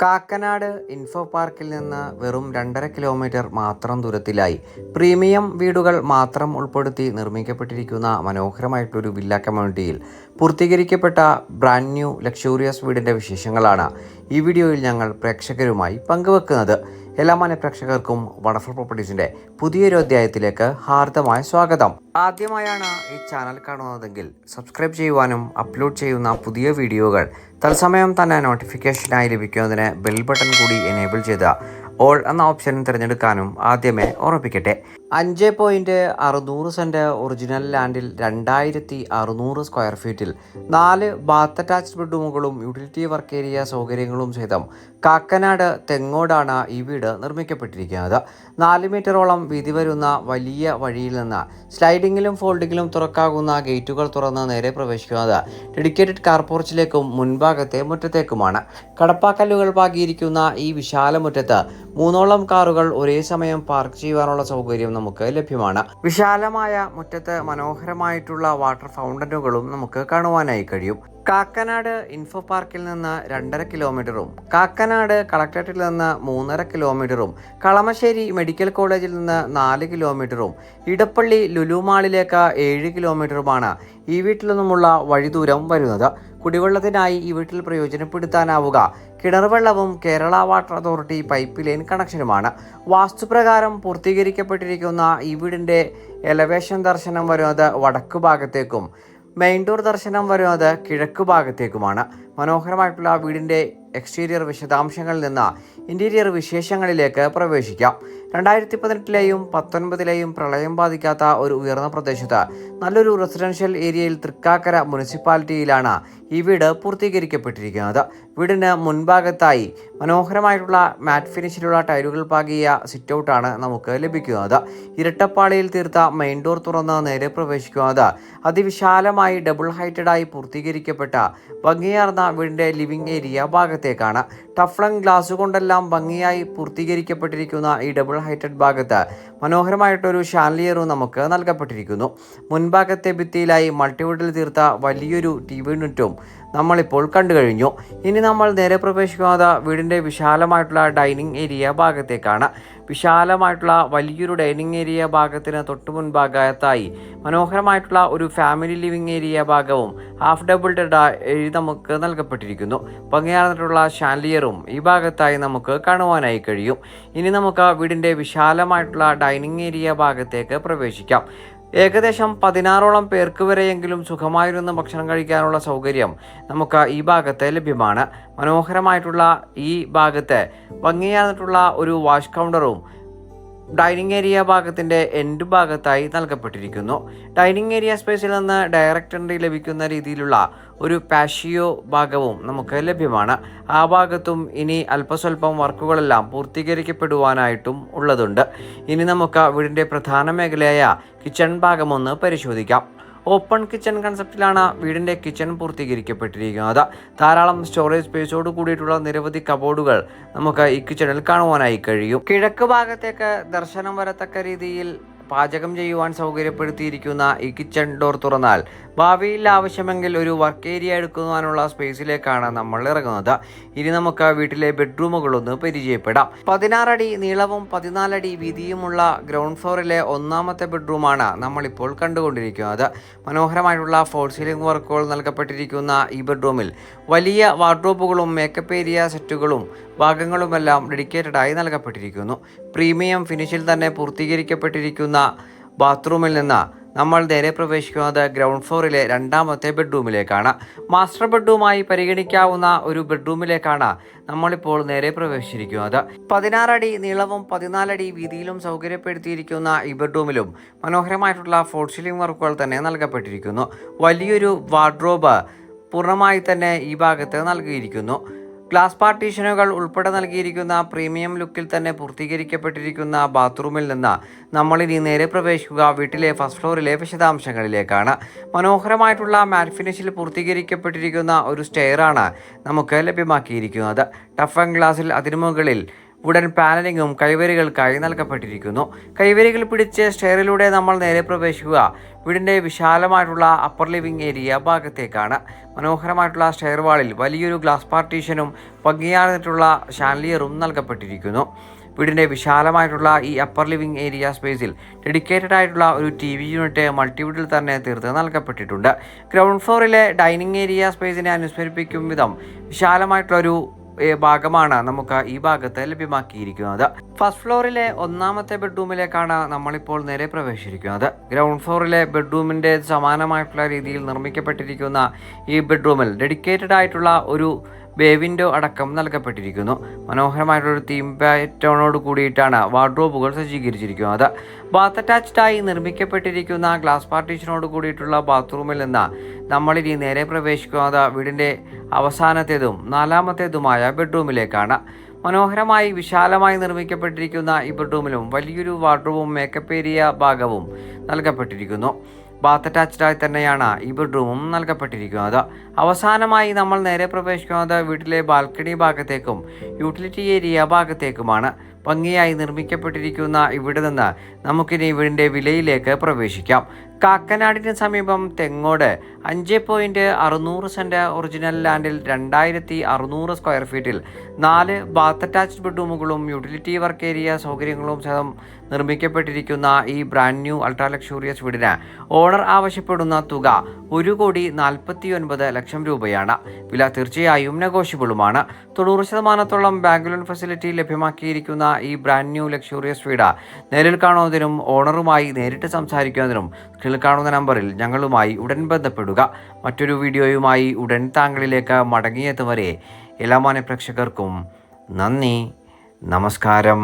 Kakkanad info പാർക്കിൽ നിന്ന് വെറും 2.5 കിലോമീറ്റർ മാത്രം ദൂരത്തിലായി പ്രീമിയം വീടുകൾ മാത്രം ഉൾപ്പെടുത്തി നിർമ്മിക്കപ്പെട്ടിരിക്കുന്ന മനോഹരമായിട്ടൊരു വില്ല കമ്മ്യൂണിറ്റിയിൽ പൂർത്തീകരിക്കപ്പെട്ട ബ്രാൻഡ് ന്യൂ ലക്ഷൂറിയസ് വീടിൻ്റെ വിശേഷങ്ങളാണ് ഈ വീഡിയോയിൽ ഞങ്ങൾ പ്രേക്ഷകരുമായി പങ്കുവെക്കുന്നത്. എല്ലാ മാന്യ പ്രേക്ഷകർക്കും വണ്ടർഫുൾ പ്രോപ്പർട്ടീസിൻ്റെ പുതിയൊരു അധ്യായത്തിലേക്ക് ഹാർദമായ സ്വാഗതം. ആദ്യമായാണ് ഈ ചാനൽ കാണുന്നതെങ്കിൽ സബ്സ്ക്രൈബ് ചെയ്യുവാനും അപ്ലോഡ് ചെയ്യുന്ന പുതിയ വീഡിയോകൾ തത്സമയം തന്നെ നോട്ടിഫിക്കേഷനായി ലഭിക്കുന്നതിന് ബെൽ ബട്ടൺ കൂടി എനേബിൾ ചെയ്ത ഓൾ എന്ന ഓപ്ഷൻ തിരഞ്ഞെടുക്കാനും ആദ്യമേ ഓർമ്മിപ്പിക്കട്ടെ. 5.600 സെൻറ്റ് ഒറിജിനൽ ലാൻഡിൽ 2600 സ്ക്വയർ ഫീറ്റിൽ 4 ബാത്ത് അറ്റാച്ച്ഡ് ബെഡ്റൂമുകളും യൂട്ടിലിറ്റി വർക്ക് ഏരിയ സൗകര്യങ്ങളും സഹിതം കാക്കനാട് തെങ്ങോടാണ് ഈ വീട് നിർമ്മിക്കപ്പെട്ടിരിക്കുന്നത്. 4 മീറ്ററോളം വീതി വരുന്ന വലിയ വഴിയിൽ നിന്ന് സ്ലൈഡിങ്ങിലും ഫോൾഡിങ്ങിലും തുറക്കാവുന്ന ഗേറ്റുകൾ തുറന്ന് നേരെ പ്രവേശിക്കുന്നത് ഡെഡിക്കേറ്റഡ് കാർ പോർച്ചിലേക്കും മുൻഭാഗത്തെ മുറ്റത്തേക്കുമാണ്. കടപ്പാക്കല്ലുകൾ പാകിയിരിക്കുന്ന ഈ വിശാല മുറ്റത്ത് 3 കാറുകൾ ഒരേ സമയം പാർക്ക് ചെയ്യുവാനുള്ള സൗകര്യം നമുക്ക് ലഭ്യമാണ്. വിശാലമായ മുറ്റത്ത് മനോഹരമായിട്ടുള്ള വാട്ടർ ഫൗണ്ടനുകളും നമുക്ക് കാണുവാനായി കഴിയും. കാക്കനാട് ഇൻഫോ പാർക്കിൽ നിന്ന് 2.5 കിലോമീറ്ററും കാക്കനാട് കളക്ടറേറ്റിൽ നിന്ന് 3.5 കിലോമീറ്ററും കളമശ്ശേരി മെഡിക്കൽ കോളേജിൽ നിന്ന് 4 കിലോമീറ്ററും ഇടപ്പള്ളി ലുലു മാളിലേക്ക് 7 കിലോമീറ്ററുമാണ് ഈ വീട്ടിൽ നിന്നുമുള്ള വഴിദൂരം വരുന്നത്. കുടിവെള്ളത്തിനായി ഈ വീട്ടിൽ പ്രയോജനപ്പെടുത്താനാവുക കിണർ വെള്ളവും Kerala water authority pipe line കണക്ഷനുമാണ്. വാസ്തുപ്രകാരം പൂർത്തീകരിക്കപ്പെട്ടിരിക്കുന്ന ഈ വീടിൻ്റെ എലവേഷൻ ദർശനം വരുന്നത് വടക്കു ഭാഗത്തേക്കും മെയിൻ ഡോർ ദർശനം വരുന്നത് കിഴക്ക് ഭാഗത്തേക്കുമാണ്. മനോഹരമായിട്ടുള്ള വീടിൻ്റെ എക്സ്റ്റീരിയർ വിശദാംശങ്ങളിൽ നിന്ന് ഇൻറ്റീരിയർ വിശേഷങ്ങളിലേക്ക് പ്രവേശിക്കാം. 2018-ലെയും 2019-ലെയും പ്രളയം ബാധിക്കാത്ത ഒരു ഉയർന്ന പ്രദേശത്ത് നല്ലൊരു റെസിഡൻഷ്യൽ ഏരിയയിൽ തൃക്കാക്കര മുനിസിപ്പാലിറ്റിയിലാണ് ഈ വീട് പൂർത്തീകരിക്കപ്പെട്ടിരിക്കുന്നത്. വീടിന് മുൻഭാഗത്തായി മനോഹരമായിട്ടുള്ള മാറ്റ് ഫിനിഷിലുള്ള ടൈലുകൾ പാകിയ സിറ്റ് ഔട്ടാണ് നമുക്ക് ലഭിക്കുന്നത്. ഇരട്ടപ്പാളിയിൽ തീർത്ത മെയിൻ ഡോർ തുറന്ന് നേരെ പ്രവേശിക്കുന്നത് അതിവിശാലമായി ഡബിൾ ഹൈറ്റഡായി പൂർത്തീകരിക്കപ്പെട്ട ഭംഗിയാർന്ന വീടിൻ്റെ ലിവിംഗ് ഏരിയ ഭാഗത്തേക്കാണ്. ടഫ്ലൻ ഗ്ലാസ് കൊണ്ടെല്ലാം ഭംഗിയായി പൂർത്തീകരിക്കപ്പെട്ടിരിക്കുന്ന ഈ ഡബിൾ ഹൈറ്റഡ് ഭാഗത്ത് മനോഹരമായിട്ടൊരു ഷാൻലിയറും നമുക്ക് നൽകപ്പെട്ടിരിക്കുന്നു. മുൻഭാഗത്തെ ഭിത്തിയിലായി മൾട്ടിവുഡിൽ തീർത്ത വലിയൊരു TV യൂണിറ്റും നമ്മളിപ്പോൾ കണ്ടു കഴിഞ്ഞു. ഇനി നമ്മൾ നേരെ പ്രവേശിക്കുന്നത് വീടിൻ്റെ വിശാലമായിട്ടുള്ള ഡൈനിങ് ഏരിയ ഭാഗത്തേക്കാണ്. വിശാലമായിട്ടുള്ള വലിയൊരു ഡൈനിങ് ഏരിയ ഭാഗത്തിന് തൊട്ടു മുൻഭാഗത്തായി മനോഹരമായിട്ടുള്ള ഒരു ഫാമിലി ലിവിംഗ് ഏരിയ ഭാഗവും ഹാഫ് ഡബിൾ നമുക്ക് നൽകപ്പെട്ടിരിക്കുന്നു. ഭംഗിയാർന്നിട്ടുള്ള ഷാൻലിയറും ഈ ഭാഗത്തായി നമുക്ക് കാണുവാനായി കഴിയും. ഇനി നമുക്ക് വീടിൻ്റെ വിശാലമായിട്ടുള്ള ഡൈനിങ് ഏരിയ ഭാഗത്തേക്ക് പ്രവേശിക്കാം. ഏകദേശം 16ഓളം പേർക്ക് വരെയെങ്കിലും സുഖമായിരുന്ന ഭക്ഷണം കഴിക്കാനുള്ള സൗകര്യം നമുക്ക് ഈ ഭാഗത്ത് ലഭ്യമാണ്. മനോഹരമായിട്ടുള്ള ഈ ഭാഗത്ത് ഭംഗിയാർന്നിട്ടുള്ള ഒരു വാഷ് കൗണ്ടറും ഡൈനിങ് ഏരിയ ഭാഗത്തിൻ്റെ എൻഡ് ഭാഗത്തായി നൽകപ്പെട്ടിരിക്കുന്നു. ഡൈനിങ് ഏരിയ സ്പേസിൽ നിന്ന് ഡയറക്റ്റ് എൻട്രി ലഭിക്കുന്ന രീതിയിലുള്ള ഒരു പാഷിയോ ഭാഗവും നമുക്ക് ലഭ്യമാണ്. ആ ഭാഗത്തും ഇനി അല്പസ്വല്പം വർക്കുകളെല്ലാം പൂർത്തീകരിക്കപ്പെടുവാനായിട്ടും ഉള്ളതുണ്ട്. ഇനി നമുക്ക് വീടിൻ്റെ പ്രധാന മേഖലയായ കിച്ചൺ ഭാഗമൊന്ന് പരിശോധിക്കാം. ഓപ്പൺ കിച്ചൺ കൺസെപ്റ്റിലാണ് വീടിൻ്റെ കിച്ചൺ പൂർത്തീകരിക്കപ്പെട്ടിരിക്കുന്നത്. ധാരാളം സ്റ്റോറേജ് സ്പേസോട് കൂടിയിട്ടുള്ള നിരവധി കബോർഡുകൾ നമുക്ക് ഈ കിച്ചണിൽ കാണുവാനായി കഴിയും. കിഴക്ക് ഭാഗത്തേക്ക് ദർശനം വരത്തക്ക രീതിയിൽ പാചകം ചെയ്യുവാൻ സൗകര്യപ്പെടുത്തിയിരിക്കുന്ന ഈ കിച്ചൺ ഡോർ തുറന്നാൽ ഭാവിയിൽ ആവശ്യമെങ്കിൽ ഒരു വർക്ക് ഏരിയ എടുക്കുവാനുള്ള സ്പേസിലേക്കാണ് നമ്മൾ ഇറങ്ങുന്നത്. ഇനി നമുക്ക് വീട്ടിലെ ബെഡ്റൂമുകളൊന്ന് പരിചയപ്പെടാം. 16 അടി നീളവും 14 അടി വീതിയുമുള്ള ഗ്രൗണ്ട് ഫ്ലോറിലെ 1ാമത്തെ ബെഡ്റൂമാണ് നമ്മളിപ്പോൾ കണ്ടുകൊണ്ടിരിക്കുന്നത്. മനോഹരമായിട്ടുള്ള ഫോൾ സീലിംഗ് വർക്കുകൾ നൽകപ്പെട്ടിരിക്കുന്ന ഈ ബെഡ്റൂമിൽ വലിയ വാർഡ്രോബുകളും മേക്കപ്പ് ഏരിയ സെറ്റുകളും ഭാഗങ്ങളുമെല്ലാം ഡെഡിക്കേറ്റഡായി നൽകപ്പെട്ടിരിക്കുന്നു. പ്രീമിയം ഫിനിഷിൽ തന്നെ പൂർത്തീകരിക്കപ്പെട്ടിരിക്കുന്ന ബാത്റൂമിൽ നിന്ന് നമ്മൾ നേരെ പ്രവേശിക്കുന്നത് ഗ്രൗണ്ട് ഫ്ലോറിലെ 2ാമത്തെ ബെഡ്റൂമിലേക്കാണ്. മാസ്റ്റർ ബെഡ്റൂമായി പരിഗണിക്കാവുന്ന ഒരു ബെഡ്റൂമിലേക്കാണ് നമ്മളിപ്പോൾ നേരെ പ്രവേശിച്ചിരിക്കുന്നത്. 16 അടി നീളവും 14 അടി വീതിയിലും സൗകര്യപ്പെടുത്തിയിരിക്കുന്ന ഈ ബെഡ്റൂമിലും മനോഹരമായിട്ടുള്ള ഫോൾ സീലിംഗ് വർക്കുകൾ തന്നെ നൽകപ്പെട്ടിരിക്കുന്നു. വലിയൊരു വാർഡ്രോബ് പൂർണ്ണമായി തന്നെ ഈ ഭാഗത്ത് നൽകിയിരിക്കുന്നു. ഗ്ലാസ് പാർട്ടീഷനുകൾ ഉൾപ്പെടെ നൽകിയിരിക്കുന്ന പ്രീമിയം ലുക്കിൽ തന്നെ പൂർത്തീകരിക്കപ്പെട്ടിരിക്കുന്ന ബാത്റൂമിൽ നിന്ന് നമ്മളിനി നേരെ പ്രവേശിക്കുക വീട്ടിലെ ഫസ്റ്റ് ഫ്ലോറിലെ വിശദാംശങ്ങളിലേക്കാണ്. മനോഹരമായിട്ടുള്ള മാറ്റ് ഫിനിഷിൽ പൂർത്തീകരിക്കപ്പെട്ടിരിക്കുന്ന ഒരു സ്റ്റെയറാണ് നമുക്ക് ലഭ്യമാക്കിയിരിക്കുന്നത്. ടഫൻ ഗ്ലാസിൽ അതിനു മുകളിൽ വുഡൻ പാനലിങ്ങും കൈവരികൾക്കായി നൽകപ്പെട്ടിരിക്കുന്നു. കൈവരികൾ പിടിച്ച് സ്റ്റെയറിലൂടെ നമ്മൾ നേരെ പ്രവേശിക്കുക വീടിൻ്റെ വിശാലമായിട്ടുള്ള അപ്പർ ലിവിംഗ് ഏരിയ ഭാഗത്തേക്കാണ്. മനോഹരമായിട്ടുള്ള സ്റ്റെയർ വാളിൽ വലിയൊരു ഗ്ലാസ് പാർട്ടീഷനും ഭംഗിയാർന്നിട്ടുള്ള ഷാൻലിയറും നൽകപ്പെട്ടിരിക്കുന്നു. വീടിൻ്റെ വിശാലമായിട്ടുള്ള ഈ അപ്പർ ലിവിംഗ് ഏരിയ സ്പേസിൽ ഡെഡിക്കേറ്റഡ് ആയിട്ടുള്ള ഒരു TV യൂണിറ്റ് മൾട്ടിവുഡിൽ തന്നെ തീർത്ത് നൽകപ്പെട്ടിട്ടുണ്ട്. ഗ്രൗണ്ട് ഫ്ലോറിലെ ഡൈനിങ് ഏരിയ സ്പേസിനെ അനുസ്മരിപ്പിക്കും വിധം വിശാലമായിട്ടുള്ളൊരു ഭാഗമാണ് നമുക്ക് ഈ ഭാഗത്ത് ലഭ്യമാക്കിയിരിക്കുന്നത്. ഫസ്റ്റ് ഫ്ലോറിലെ ഒന്നാമത്തെ ബെഡ്റൂമിലേക്കാണ് നമ്മളിപ്പോൾ നേരെ പ്രവേശിച്ചിരിക്കുന്നത്. ഗ്രൗണ്ട് ഫ്ലോറിലെ ബെഡ്റൂമിൻ്റെ സമാനമായിട്ടുള്ള രീതിയിൽ നിർമ്മിക്കപ്പെട്ടിരിക്കുന്ന ഈ ബെഡ്റൂമിൽ ഡെഡിക്കേറ്റഡ് ആയിട്ടുള്ള ഒരു ബേ വിൻഡോ അടക്കം നൽകപ്പെട്ടിരിക്കുന്നു. മനോഹരമായിട്ടൊരു തീം പാറ്റേണോട് കൂടിയിട്ടാണ് വാർഡ്രോബുകൾ സജ്ജീകരിച്ചിരിക്കുന്നത്. ബാത്ത് അറ്റാച്ച്ഡായി നിർമ്മിക്കപ്പെട്ടിരിക്കുന്ന ഗ്ലാസ് പാർട്ടീഷനോട് കൂടിയിട്ടുള്ള ബാത്റൂമിൽ നിന്ന് നമ്മളിനി നേരെ പ്രവേശിക്കുന്നത് വീടിൻ്റെ അവസാനത്തേതും നാലാമത്തേതുമായ ബെഡ്റൂമിലേക്കാണ്. മനോഹരമായി വിശാലമായി നിർമ്മിക്കപ്പെട്ടിരിക്കുന്ന ഈ ബെഡ്റൂമിലും വലിയൊരു വാർഡ്രോബും മേക്കപ്പ് ഏരിയ ഭാഗവും നൽകപ്പെട്ടിരിക്കുന്നു. ബാത്ത് അറ്റാച്ച്ഡായി തന്നെയാണ് ഈ ബെഡ്റൂമും നൽകപ്പെട്ടിരിക്കുന്നത്. അവസാനമായി നമ്മൾ നേരെ പ്രവേശിക്കുന്നത് വീട്ടിലെ ബാൽക്കണി ഭാഗത്തേക്കും യൂട്ടിലിറ്റി ഏരിയ ഭാഗത്തേക്കുമാണ്. ഭംഗിയായി നിർമ്മിക്കപ്പെട്ടിരിക്കുന്ന ഇവിടെ നിന്ന് നമുക്കിനി വീടിൻ്റെ വിലയിലേക്ക് പ്രവേശിക്കാം. കാക്കനാടിന് സമീപം തെങ്ങോട് 5.600 സെൻറ്റ് ഒറിജിനൽ ലാൻഡിൽ 2600 സ്ക്വയർ ഫീറ്റിൽ 4 ബാത്ത് അറ്റാച്ച്ഡ് ബെഡ്റൂമുകളും യൂട്ടിലിറ്റി വർക്ക് ഏരിയ സൗകര്യങ്ങളും സഹിതം നിർമ്മിക്കപ്പെട്ടിരിക്കുന്ന ഈ ബ്രാൻഡ് ന്യൂ അൾട്രാ ലക്ഷൂറിയസ് വീടിന് ഓണർ ആവശ്യപ്പെടുന്ന തുക 1,49,00,000 രൂപയാണ്. വില തീർച്ചയായും നെഗോഷ്യബിളുമാണ്. 90% ബാങ്ക് ലോൺ ഫെസിലിറ്റി ലഭ്യമാക്കിയിരിക്കുന്ന ഈ ബ്രാൻഡ് ന്യൂ ലക്ഷൂറിയസ് വീട് നേരിൽ കാണുന്നതിനും ഓണറുമായി നേരിട്ട് സംസാരിക്കുന്നതിനും കാണുന്ന നമ്പറിൽ ഞങ്ങളുമായി ഉടൻ ബന്ധപ്പെടുക. മറ്റൊരു വീഡിയോയുമായി ഉടൻ താങ്കളിലേക്ക് മടങ്ങിയെത്തുവരെ എല്ലാ മാന്യ പ്രേക്ഷകർക്കും നന്ദി, നമസ്കാരം.